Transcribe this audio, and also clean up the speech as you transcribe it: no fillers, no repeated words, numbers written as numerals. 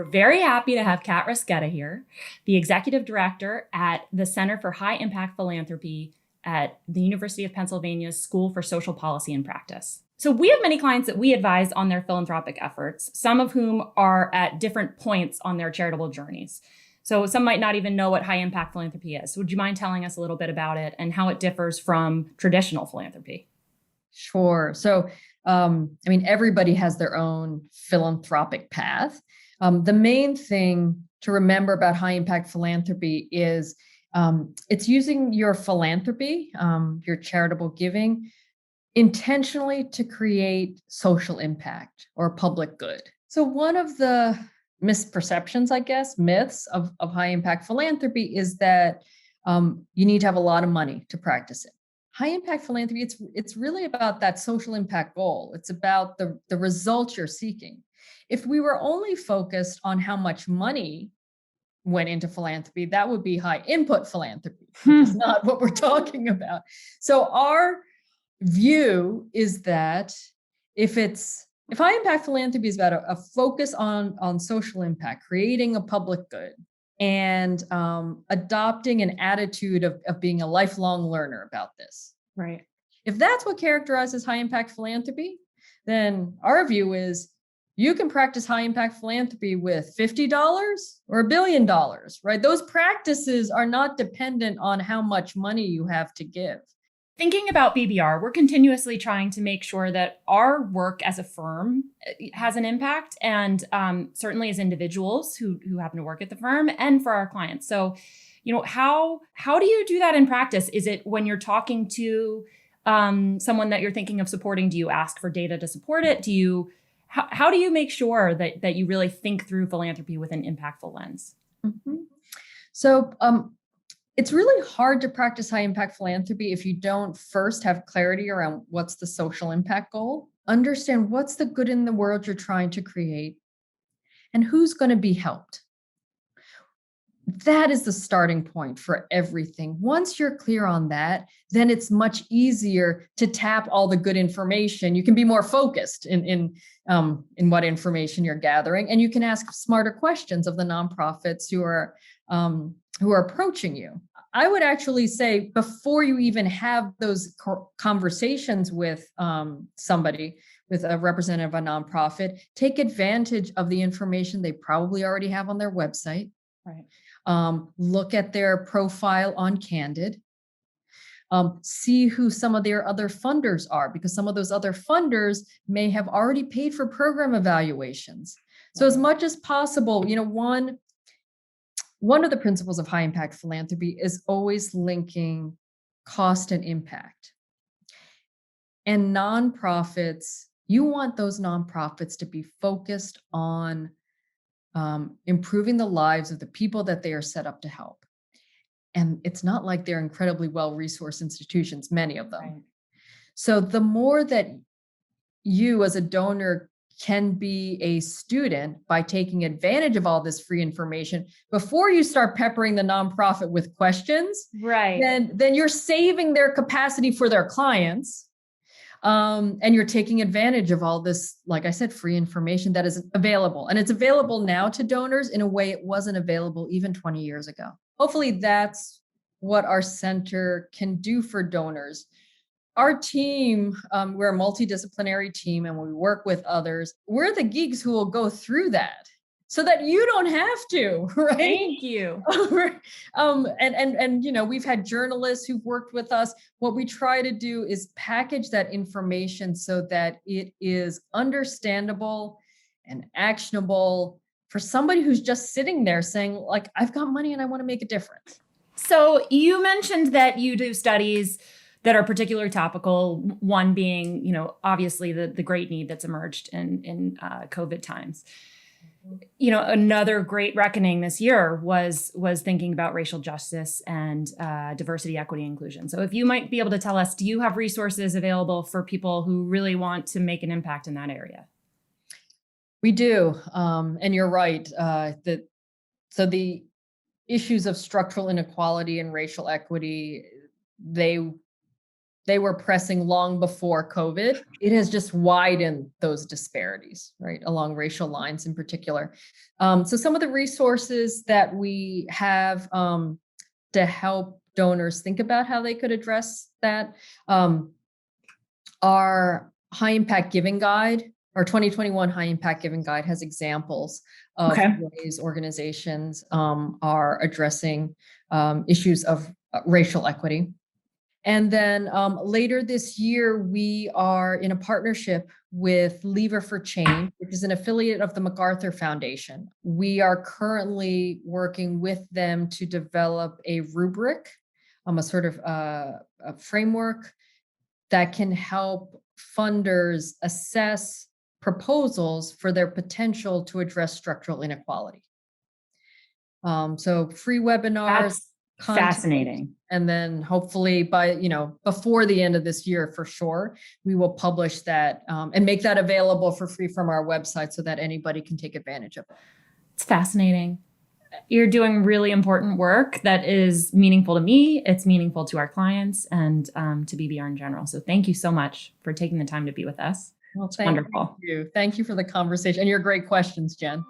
We're very happy to have Kat Rosquet here, the executive director at the Center for High Impact Philanthropy at the University of Pennsylvania's School for Social Policy and Practice. So we have many clients that we advise on their philanthropic efforts, some of whom are at different points on their charitable journeys. So some might not even know what high impact philanthropy is. So would you mind telling us a little bit about it and how it differs from traditional philanthropy? Sure. So, everybody has their own philanthropic path. The main thing to remember about high impact philanthropy is it's using your philanthropy, your charitable giving, intentionally to create social impact or public good. So one of the misperceptions, I guess, myths of high impact philanthropy is that you need to have a lot of money to practice it. High impact philanthropy, it's really about that social impact goal. It's about the results you're seeking. If we were only focused on how much money went into philanthropy, that would be high input philanthropy, which is not what we're talking about. So our view is that if high impact philanthropy is about a focus on social impact, creating a public good, and adopting an attitude of being a lifelong learner about this. Right. If that's what characterizes high impact philanthropy, then our view is you can practice high impact philanthropy with $50 or $1 billion, right? Those practices are not dependent on how much money you have to give. Thinking about BBR, we're continuously trying to make sure that our work as a firm has an impact, and certainly as individuals who happen to work at the firm, and for our clients. So, how do you do that in practice? Is it when you're talking to someone that you're thinking of supporting? Do you ask for data to support it? How do you make sure that you really think through philanthropy with an impactful lens? Mm-hmm. So, it's really hard to practice high impact philanthropy if you don't first have clarity around what's the social impact goal, understand what's the good in the world you're trying to create, and who's going to be helped. That is the starting point for everything. Once you're clear on that, then it's much easier to tap all the good information. You can be more focused in what information you're gathering, and you can ask smarter questions of the nonprofits who are approaching you. I would actually say before you even have those conversations with somebody, with a representative of a nonprofit, take advantage of the information they probably already have on their website. Right. Look at their profile on Candid. See who some of their other funders are, because some of those other funders may have already paid for program evaluations. So as much as possible, one of the principles of high impact philanthropy is always linking cost and impact. And nonprofits, you want those nonprofits to be focused on improving the lives of the people that they are set up to help. And it's not like they're incredibly well-resourced institutions, many of them. Right. So the more that you as a donor can be a student by taking advantage of all this free information before you start peppering the nonprofit with questions, right? Then you're saving their capacity for their clients. And you're taking advantage of all this, like I said, free information that is available. And it's available now to donors in a way it wasn't available even 20 years ago. Hopefully that's what our center can do for donors. Our team, we're a multidisciplinary team, and we work with others. We're the geeks who will go through that so that you don't have to, right? Thank you. And we've had journalists who've worked with us. What we try to do is package that information so that it is understandable and actionable for somebody who's just sitting there saying, like, I've got money and I want to make a difference. So you mentioned that you do studies that are particularly topical, one being, obviously the great need that's emerged in COVID times. Another great reckoning this year was thinking about racial justice and diversity, equity, inclusion. So if you might be able to tell us, do you have resources available for people who really want to make an impact in that area? We do. And you're right. So the issues of structural inequality and racial equity, they they were pressing long before COVID. It has just widened those disparities, right, along racial lines in particular. So some of the resources that we have to help donors think about how they could address that our High Impact Giving Guide. Our 2021 High Impact Giving Guide has examples of ways organizations are addressing issues of racial equity. And then later this year, we are in a partnership with Lever for Change, which is an affiliate of the MacArthur Foundation. We are currently working with them to develop a rubric, a sort of a framework that can help funders assess proposals for their potential to address structural inequality. So free webinars, fascinating. And then hopefully by, before the end of this year, for sure, we will publish that and make that available for free from our website so that anybody can take advantage of it. It's fascinating. You're doing really important work that is meaningful to me. It's meaningful to our clients and to BBR in general. So thank you so much for taking the time to be with us. Well, wonderful. Thank you. Thank you for the conversation and your great questions, Jen.